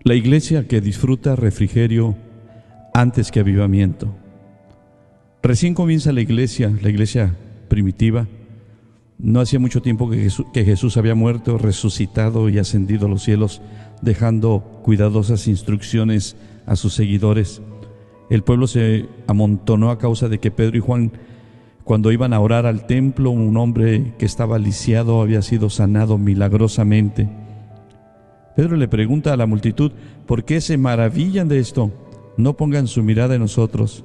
La iglesia que disfruta refrigerio antes que avivamiento. Recién comienza la iglesia primitiva. No hacía mucho tiempo que Jesús había muerto, resucitado y ascendido a los cielos, dejando cuidadosas instrucciones a sus seguidores. El pueblo se amontonó a causa de que Pedro y Juan, cuando iban a orar al templo, un hombre que estaba lisiado había sido sanado milagrosamente. Pedro le pregunta a la multitud: ¿por qué se maravillan de esto? No pongan su mirada en nosotros.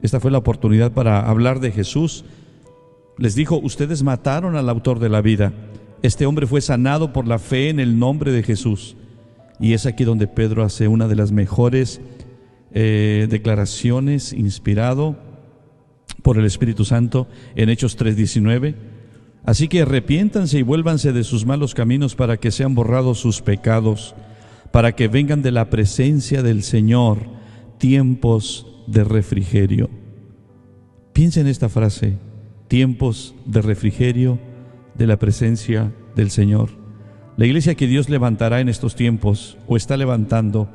Esta fue la oportunidad para hablar de Jesús. Les dijo: ustedes mataron al autor de la vida. Este hombre fue sanado por la fe en el nombre de Jesús. Y es aquí donde Pedro hace una de las mejores declaraciones, inspirado por el Espíritu Santo, en Hechos 3:19. Así que arrepiéntanse y vuélvanse de sus malos caminos para que sean borrados sus pecados, para que vengan de la presencia del Señor tiempos de refrigerio. Piensa en esta frase: tiempos de refrigerio de la presencia del Señor. La iglesia que Dios levantará en estos tiempos, o está levantando,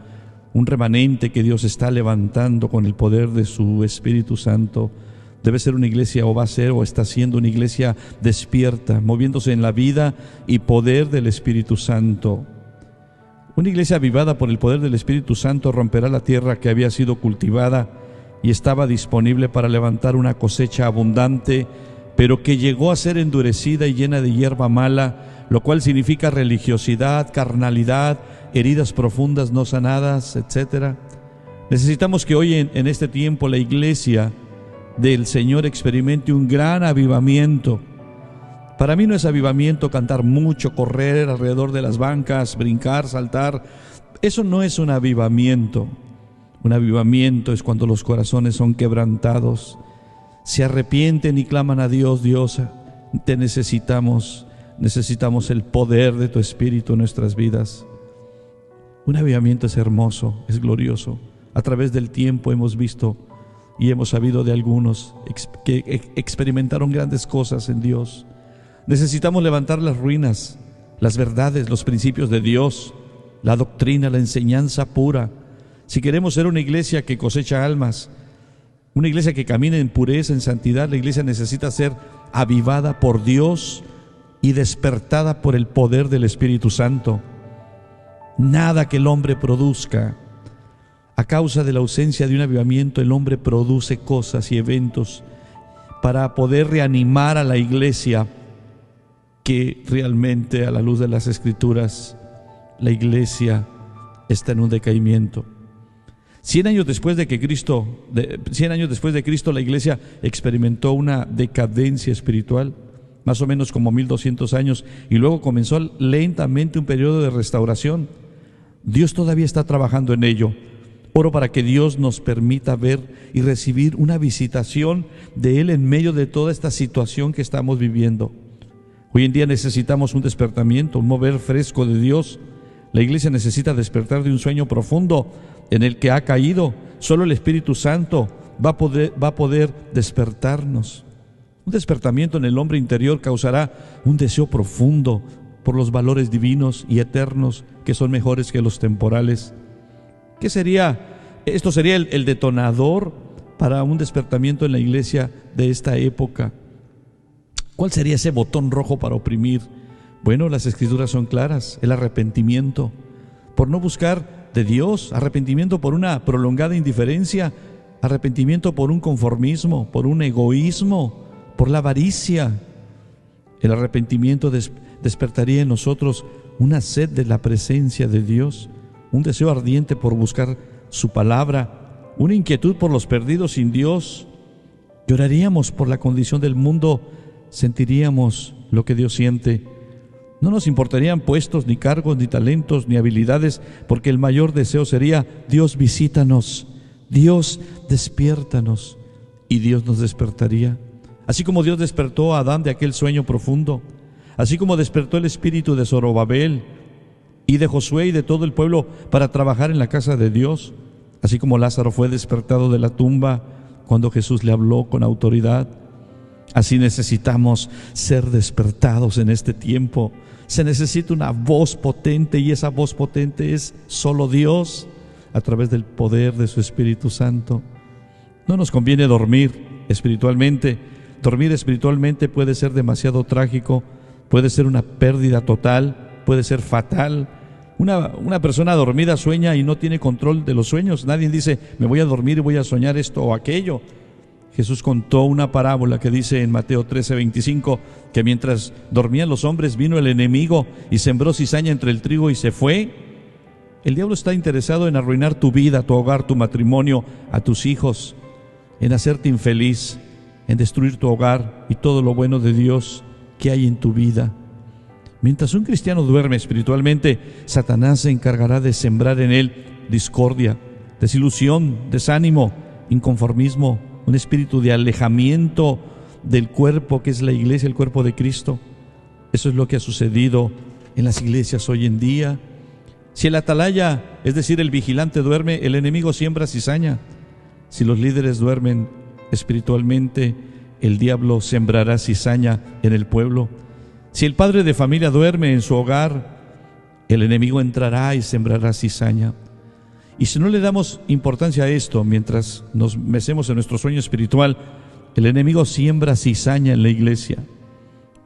un remanente que Dios está levantando con el poder de su Espíritu Santo, debe ser una iglesia, o va a ser, o está siendo una iglesia despierta, moviéndose en la vida y poder del Espíritu Santo. Una iglesia avivada por el poder del Espíritu Santo romperá la tierra que había sido cultivada y estaba disponible para levantar una cosecha abundante, pero que llegó a ser endurecida y llena de hierba mala, lo cual significa religiosidad, carnalidad, heridas profundas no sanadas, etc. Necesitamos que hoy en este tiempo la iglesia del Señor experimente un gran avivamiento. Para mí no es avivamiento cantar mucho, correr alrededor de las bancas, brincar, saltar. Eso no es un avivamiento. Un avivamiento es cuando los corazones son quebrantados, se arrepienten y claman a Dios: Dios, te necesitamos el poder de tu Espíritu en nuestras vidas. Un avivamiento es hermoso, es glorioso. A través del tiempo hemos visto y hemos sabido de algunos que experimentaron grandes cosas en Dios. Necesitamos levantar las ruinas, las verdades, los principios de Dios, la doctrina, la enseñanza pura. Si queremos ser una iglesia que cosecha almas, una iglesia que camine en pureza, en santidad, la iglesia necesita ser avivada por Dios y despertada por el poder del Espíritu Santo. Nada que el hombre produzca. A causa de la ausencia de un avivamiento, el hombre produce cosas y eventos para poder reanimar a la iglesia, que realmente, a la luz de las Escrituras, la iglesia está en un decaimiento. 100 años después de Cristo, la iglesia experimentó una decadencia espiritual, más o menos como 1200 años, y luego comenzó lentamente un periodo de restauración. Dios todavía está trabajando en ello. Oro para que Dios nos permita ver y recibir una visitación de Él en medio de toda esta situación que estamos viviendo. Hoy en día necesitamos un despertamiento, un mover fresco de Dios. La iglesia necesita despertar de un sueño profundo en el que ha caído. Solo el Espíritu Santo va a poder despertarnos. Un despertamiento en el hombre interior causará un deseo profundo por los valores divinos y eternos que son mejores que los temporales. ¿Qué sería? Esto sería el detonador para un despertamiento en la iglesia de esta época. ¿Cuál sería ese botón rojo para oprimir? Bueno, las Escrituras son claras: el arrepentimiento por no buscar de Dios, arrepentimiento por una prolongada indiferencia, arrepentimiento por un conformismo, por un egoísmo, por la avaricia. El arrepentimiento despertaría en nosotros una sed de la presencia de Dios, un deseo ardiente por buscar su palabra, una inquietud por los perdidos sin Dios. Lloraríamos por la condición del mundo, sentiríamos lo que Dios siente. No nos importarían puestos, ni cargos, ni talentos, ni habilidades, porque el mayor deseo sería: Dios, visítanos, Dios, despiértanos. Y Dios nos despertaría. Así como Dios despertó a Adán de aquel sueño profundo, así como despertó el espíritu de Zorobabel y de Josué y de todo el pueblo para trabajar en la casa de Dios, así como Lázaro fue despertado de la tumba cuando Jesús le habló con autoridad. Así necesitamos ser despertados en este tiempo. Se necesita una voz potente, y esa voz potente es solo Dios a través del poder de su Espíritu Santo. No nos conviene dormir espiritualmente. Dormir espiritualmente puede ser demasiado trágico, puede ser una pérdida total, puede ser fatal. Una persona dormida sueña y no tiene control de los sueños. Nadie dice, me voy a dormir y voy a soñar esto o aquello. Jesús contó una parábola que dice en Mateo 13:25, que mientras dormían los hombres vino el enemigo y sembró cizaña entre el trigo y se fue. El diablo está interesado en arruinar tu vida, tu hogar, tu matrimonio, a tus hijos, en hacerte infeliz, en destruir tu hogar y todo lo bueno de Dios que hay en tu vida. Mientras un cristiano duerme espiritualmente, Satanás se encargará de sembrar en él discordia, desilusión, desánimo, inconformismo, un espíritu de alejamiento del cuerpo que es la iglesia, el cuerpo de Cristo. Eso es lo que ha sucedido en las iglesias hoy en día. Si el atalaya, es decir, el vigilante duerme, el enemigo siembra cizaña. Si los líderes duermen espiritualmente, el diablo sembrará cizaña en el pueblo. Si el padre de familia duerme en su hogar, el enemigo entrará y sembrará cizaña. Y si no le damos importancia a esto, mientras nos mecemos en nuestro sueño espiritual, el enemigo siembra cizaña en la iglesia.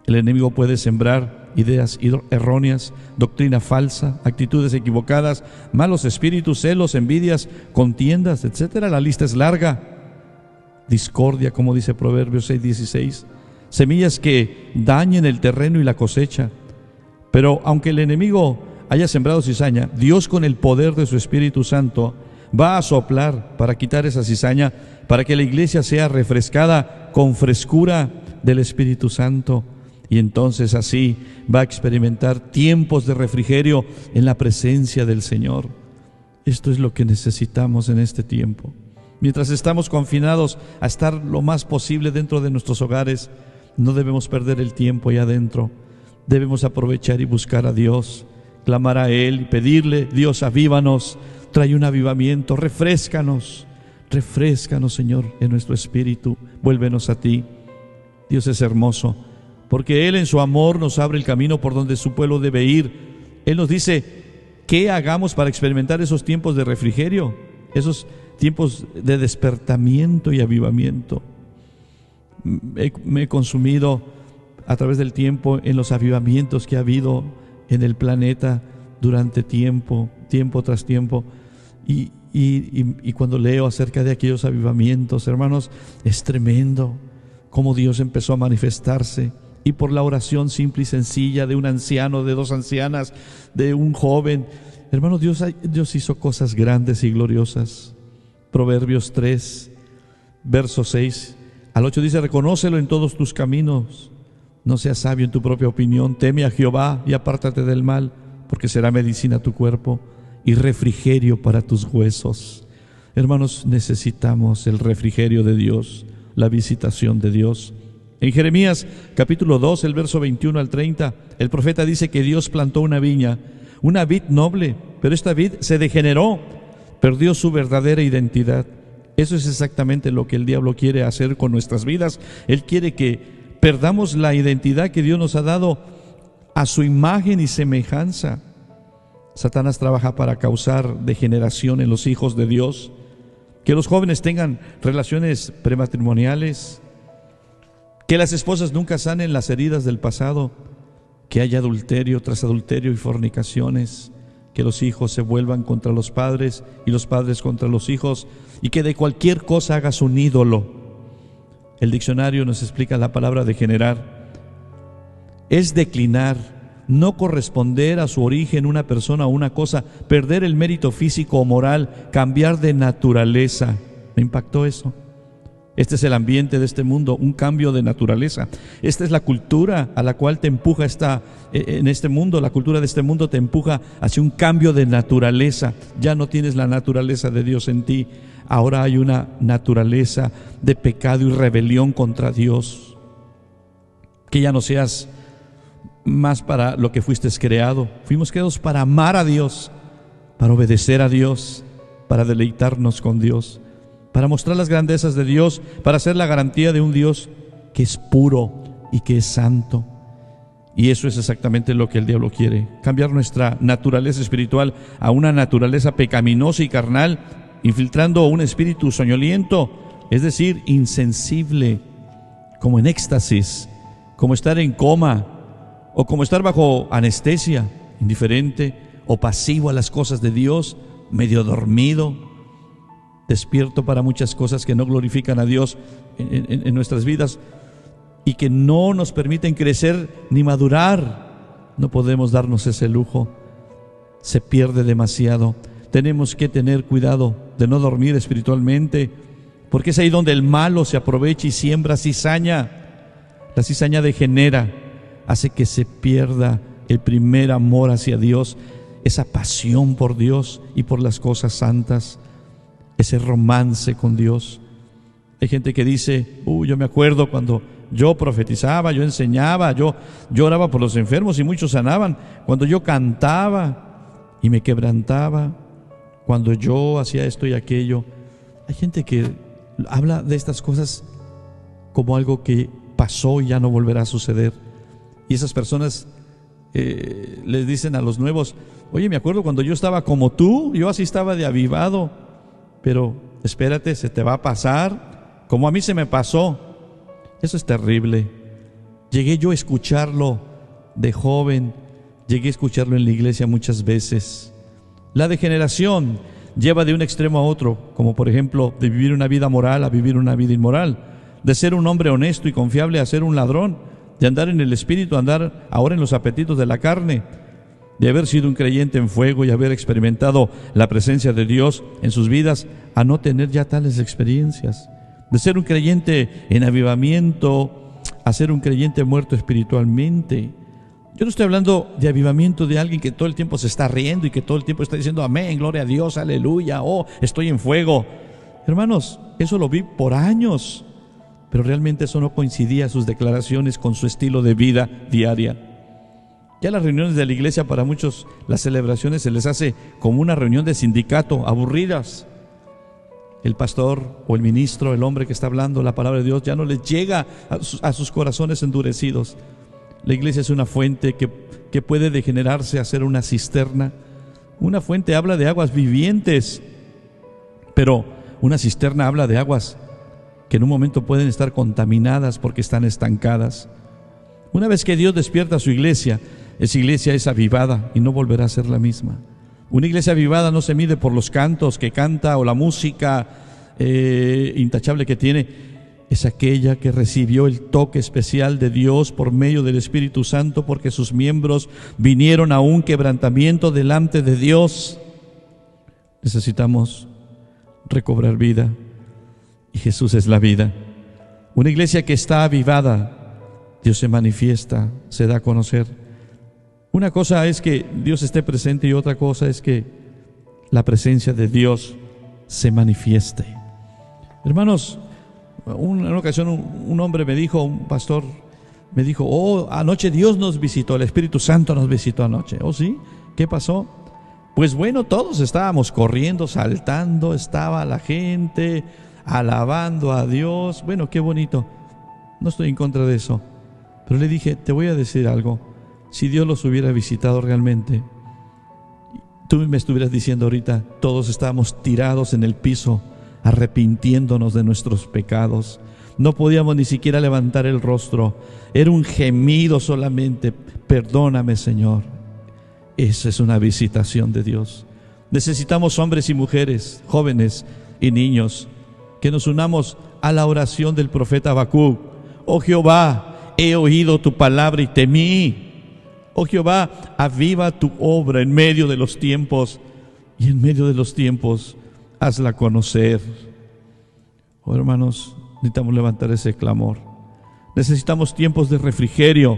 El enemigo puede sembrar ideas erróneas, doctrina falsa, actitudes equivocadas, malos espíritus, celos, envidias, contiendas, etcétera. La lista es larga. Discordia, como dice Proverbios 6:16. Semillas que dañen el terreno y la cosecha. Pero aunque el enemigo haya sembrado cizaña, Dios con el poder de su Espíritu Santo va a soplar para quitar esa cizaña, para que la iglesia sea refrescada con frescura del Espíritu Santo. Y entonces así va a experimentar tiempos de refrigerio en la presencia del Señor. Esto es lo que necesitamos en este tiempo. Mientras estamos confinados a estar lo más posible dentro de nuestros hogares, no debemos perder el tiempo allá adentro. Debemos aprovechar y buscar a Dios, clamar a Él y pedirle: Dios, avívanos, trae un avivamiento, refréscanos, Señor, en nuestro espíritu, vuélvenos a ti. Dios es hermoso, porque Él en su amor nos abre el camino por donde su pueblo debe ir. Él nos dice qué hagamos para experimentar esos tiempos de refrigerio, esos tiempos de despertamiento y avivamiento. Me he consumido a través del tiempo en los avivamientos que ha habido en el planeta durante tiempo tras tiempo, y cuando leo acerca de aquellos avivamientos, hermanos, es tremendo cómo Dios empezó a manifestarse, y por la oración simple y sencilla de un anciano, de dos ancianas, de un joven. Hermanos, Dios hizo cosas grandes y gloriosas. Proverbios 3, verso 6 al 8 dice: reconócelo en todos tus caminos, no seas sabio en tu propia opinión, teme a Jehová y apártate del mal, porque será medicina a tu cuerpo y refrigerio para tus huesos. Hermanos, necesitamos el refrigerio de Dios, la visitación de Dios. En Jeremías capítulo 2, el verso 21 al 30, el profeta dice que Dios plantó una viña, una vid noble, pero esta vid se degeneró, perdió su verdadera identidad. Eso es exactamente lo que el diablo quiere hacer con nuestras vidas. Él quiere que perdamos la identidad que Dios nos ha dado a su imagen y semejanza. Satanás trabaja para causar degeneración en los hijos de Dios, que los jóvenes tengan relaciones prematrimoniales, que las esposas nunca sanen las heridas del pasado, que haya adulterio tras adulterio y fornicaciones, que los hijos se vuelvan contra los padres y los padres contra los hijos, y que de cualquier cosa hagas un ídolo. El diccionario nos explica la palabra degenerar: es declinar, no corresponder a su origen una persona o una cosa, perder el mérito físico o moral, cambiar de naturaleza. ¿Me impactó eso? Este es el ambiente de este mundo, un cambio de naturaleza. Esta es la cultura a la cual te empuja en este mundo. La cultura de este mundo te empuja hacia un cambio de naturaleza. Ya no tienes la naturaleza de Dios en ti. Ahora hay una naturaleza de pecado y rebelión contra Dios. Que ya no seas más para lo que fuiste creado. Fuimos creados para amar a Dios, para obedecer a Dios, para deleitarnos con Dios, para mostrar las grandezas de Dios, para ser la garantía de un Dios que es puro y que es santo. Y eso es exactamente lo que el diablo quiere: cambiar nuestra naturaleza espiritual a una naturaleza pecaminosa y carnal, infiltrando un espíritu soñoliento, es decir, insensible, como en éxtasis, como estar en coma, o como estar bajo anestesia, indiferente o pasivo a las cosas de Dios, medio dormido, despierto para muchas cosas que no glorifican a Dios en nuestras vidas y que no nos permiten crecer ni madurar. No podemos darnos ese lujo, se pierde demasiado. Tenemos que tener cuidado de no dormir espiritualmente, porque es ahí donde el malo se aprovecha y siembra cizaña. La cizaña degenera, hace que se pierda el primer amor hacia Dios, esa pasión por Dios y por las cosas santas, ese romance con Dios. Hay gente que dice: yo me acuerdo cuando yo profetizaba, yo enseñaba, yo oraba por los enfermos y muchos sanaban, cuando yo cantaba y me quebrantaba, cuando yo hacía esto y aquello. Hay gente que habla de estas cosas como algo que pasó y ya no volverá a suceder. Y esas personas les dicen a los nuevos: oye, me acuerdo cuando yo estaba como tú, yo así estaba de avivado, pero espérate, se te va a pasar como a mí se me pasó. Eso es terrible. Llegué yo a escucharlo de joven, llegué a escucharlo en la iglesia muchas veces. La degeneración lleva de un extremo a otro, como por ejemplo de vivir una vida moral a vivir una vida inmoral, de ser un hombre honesto y confiable a ser un ladrón, de andar en el espíritu a andar ahora en los apetitos de la carne, de haber sido un creyente en fuego y haber experimentado la presencia de Dios en sus vidas a no tener ya tales experiencias, de ser un creyente en avivamiento a ser un creyente muerto espiritualmente. Yo no estoy hablando de avivamiento de alguien que todo el tiempo se está riendo y que todo el tiempo está diciendo amén, gloria a Dios, aleluya, estoy en fuego. Hermanos, eso lo vi por años, pero realmente eso no coincidía sus declaraciones con su estilo de vida diaria. Ya las reuniones de la iglesia, para muchos las celebraciones se les hace como una reunión de sindicato, aburridas. El pastor o el ministro, el hombre que está hablando la palabra de Dios, ya no les llega a sus corazones endurecidos. La iglesia es una fuente que puede degenerarse a ser una cisterna. Una fuente habla de aguas vivientes, pero una cisterna habla de aguas que en un momento pueden estar contaminadas porque están estancadas. Una vez que Dios despierta a su iglesia, esa iglesia es avivada y no volverá a ser la misma. Una iglesia avivada no se mide por los cantos que canta o la música intachable que tiene. Es aquella que recibió el toque especial de Dios por medio del Espíritu Santo, porque sus miembros vinieron a un quebrantamiento delante de Dios. Necesitamos recobrar vida, y Jesús es la vida. Una iglesia que está avivada, Dios se manifiesta, se da a conocer. Una cosa es que Dios esté presente y otra cosa es que la presencia de Dios se manifieste. Hermanos, en una ocasión un hombre me dijo, un pastor me dijo: anoche Dios nos visitó, el Espíritu Santo nos visitó anoche. ¿Sí? ¿Qué pasó? Pues bueno, todos estábamos corriendo, saltando, estaba la gente alabando a Dios. Bueno, qué bonito. No estoy en contra de eso, pero le dije: te voy a decir algo. Si Dios los hubiera visitado realmente, tú me estuvieras diciendo ahorita: todos estábamos tirados en el piso, arrepintiéndonos de nuestros pecados. No podíamos ni siquiera levantar el rostro. Era un gemido solamente: perdóname, Señor. Esa es una visitación de Dios. Necesitamos hombres y mujeres, jóvenes y niños, que nos unamos a la oración del profeta Habacuc. Oh Jehová, he oído tu palabra y temí. Oh Jehová, aviva tu obra en medio de los tiempos, y en medio de los tiempos hazla conocer. Hermanos, necesitamos levantar ese clamor. Necesitamos tiempos de refrigerio.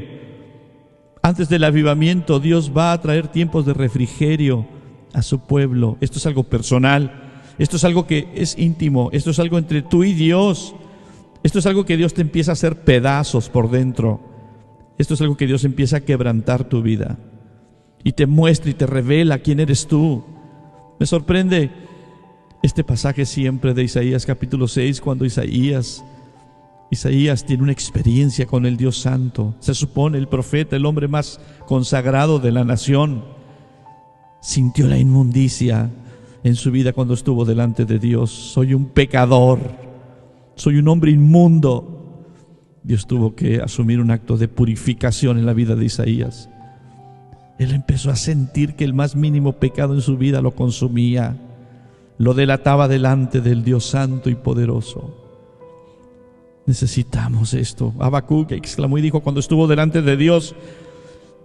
Antes del avivamiento, Dios va a traer tiempos de refrigerio a su pueblo. Esto es algo personal, esto es algo que es íntimo, esto es algo entre tú y Dios. Esto es algo que Dios te empieza a hacer pedazos por dentro. Esto es algo que Dios empieza a quebrantar tu vida y te muestra y te revela quién eres tú. Me sorprende este pasaje siempre de Isaías capítulo 6, cuando Isaías Isaías tiene una experiencia con el Dios Santo. Se supone el profeta, el hombre más consagrado de la nación, sintió la inmundicia en su vida cuando estuvo delante de Dios. Soy un pecador, soy un hombre inmundo. Dios tuvo que asumir un acto de purificación en la vida de Isaías. Él empezó a sentir que el más mínimo pecado en su vida lo consumía, lo delataba delante del Dios Santo y poderoso. Necesitamos esto. Habacuc exclamó y dijo, cuando estuvo delante de Dios,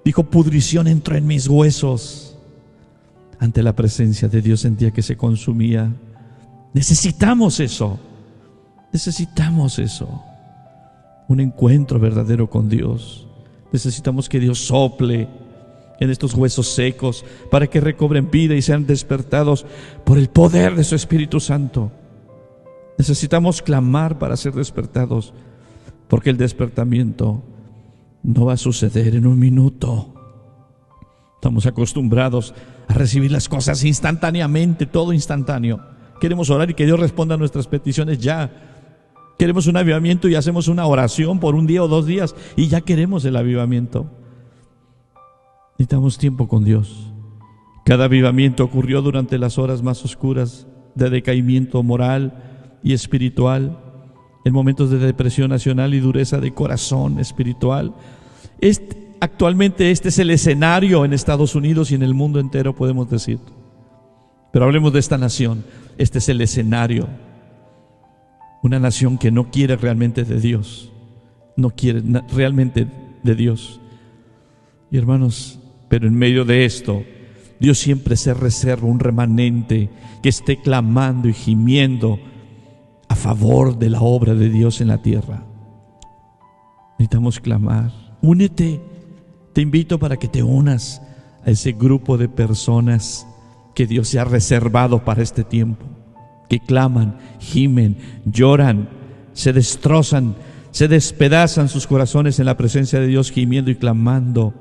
dijo, pudrición entró en mis huesos. Ante la presencia de Dios sentía que se consumía. Necesitamos eso. Necesitamos eso. Un encuentro verdadero con Dios. Necesitamos que Dios sople en estos huesos secos para que recobren vida y sean despertados por el poder de su Espíritu Santo. Necesitamos clamar para ser despertados, porque el despertamiento no va a suceder en un minuto. Estamos acostumbrados a recibir las cosas instantáneamente, todo instantáneo. Queremos orar y que Dios responda a nuestras peticiones ya. Queremos un avivamiento y hacemos una oración por un día o 2 días y ya queremos el avivamiento. Necesitamos tiempo con Dios. Cada avivamiento ocurrió durante las horas más oscuras de decaimiento moral y espiritual, en momentos de depresión nacional y dureza de corazón espiritual. Actualmente este es el escenario en Estados Unidos y en el mundo entero, podemos decir. Pero hablemos de esta nación. Este es el escenario. Una nación que no quiere realmente de Dios. No quiere realmente de Dios. Y hermanos, pero en medio de esto, Dios siempre se reserva un remanente que esté clamando y gimiendo a favor de la obra de Dios en la tierra. Necesitamos clamar. Únete. Te invito para que te unas a ese grupo de personas que Dios se ha reservado para este tiempo, que claman, gimen, lloran, se destrozan, se despedazan sus corazones en la presencia de Dios, gimiendo y clamando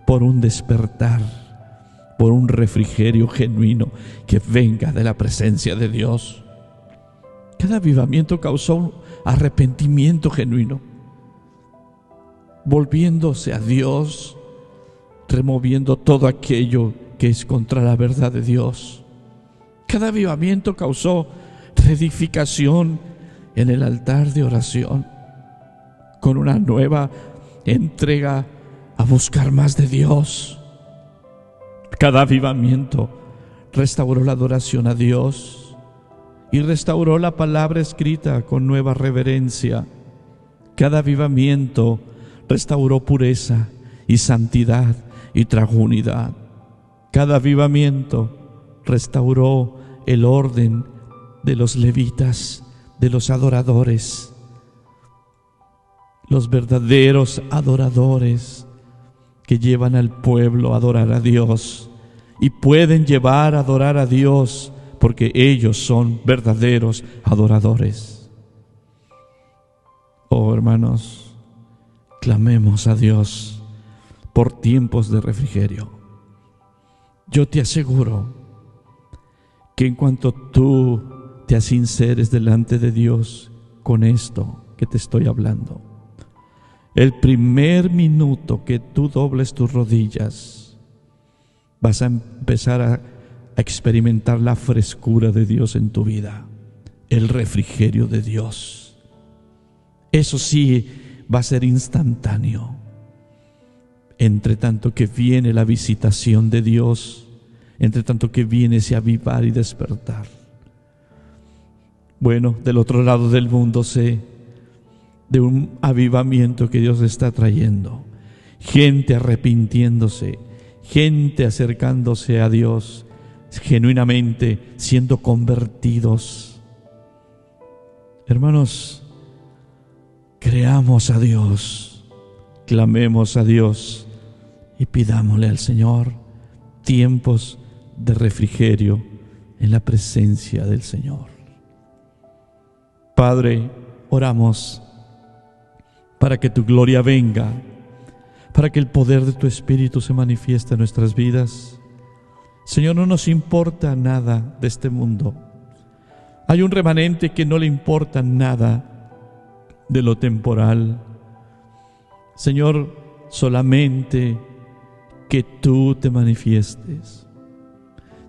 por un despertar, por un refrigerio genuino que venga de la presencia de Dios. Cada avivamiento causó un arrepentimiento genuino, volviéndose a Dios, removiendo todo aquello que es contra la verdad de Dios. Cada avivamiento causó reedificación en el altar de oración, con una nueva entrega a buscar más de Dios. Cada avivamiento restauró la adoración a Dios y restauró la palabra escrita con nueva reverencia. Cada avivamiento restauró pureza y santidad y trajo unidad. Cada avivamiento restauró el orden de los levitas, de los adoradores, los verdaderos adoradores que llevan al pueblo a adorar a Dios y pueden llevar a adorar a Dios porque ellos son verdaderos adoradores. Oh hermanos, clamemos a Dios por tiempos de refrigerio. Yo te aseguro que en cuanto tú te sinceres delante de Dios con esto que te estoy hablando, el primer minuto que tú dobles tus rodillas, vas a empezar a experimentar la frescura de Dios en tu vida, el refrigerio de Dios. Eso sí va a ser instantáneo. Entre tanto que viene la visitación de Dios, entre tanto que viene ese avivar y despertar. Bueno, del otro lado del mundo sé de un avivamiento que Dios está trayendo. Gente arrepintiéndose, gente acercándose a Dios, genuinamente siendo convertidos. Hermanos, creamos a Dios, clamemos a Dios y pidámosle al Señor tiempos de refrigerio en la presencia del Señor. Padre, oramos para que tu gloria venga, para que el poder de tu Espíritu se manifieste en nuestras vidas. Señor, no nos importa nada de este mundo. Hay un remanente que no le importa nada de lo temporal. Señor, solamente que tú te manifiestes.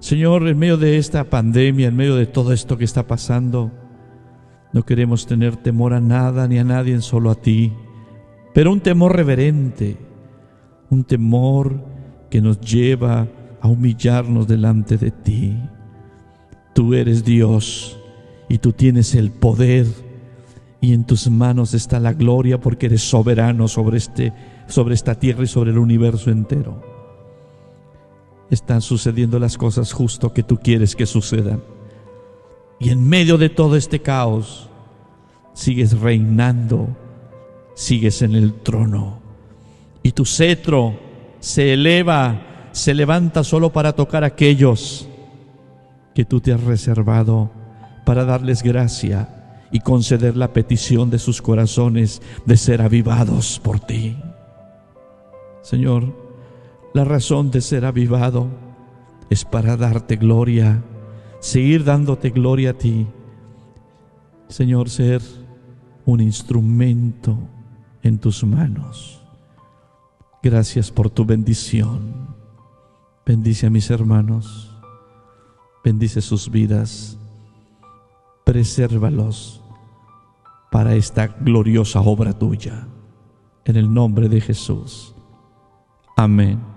Señor, en medio de esta pandemia, en medio de todo esto que está pasando, no queremos tener temor a nada ni a nadie, solo a ti, pero un temor reverente, un temor que nos lleva a humillarnos delante de ti. Tú eres Dios y tú tienes el poder, y en tus manos está la gloria, porque eres soberano sobre esta tierra y sobre el universo entero. Están sucediendo las cosas justo que tú quieres que sucedan. Y en medio de todo este caos, sigues reinando, sigues en el trono. Y tu cetro se eleva, se levanta solo para tocar a aquellos que tú te has reservado, para darles gracia y conceder la petición de sus corazones de ser avivados por ti. Señor, la razón de ser avivado es para darte gloria, seguir dándote gloria a ti. Señor, ser un instrumento en tus manos. Gracias por tu bendición. Bendice a mis hermanos, bendice sus vidas, presérvalos para esta gloriosa obra tuya. En el nombre de Jesús. Amén.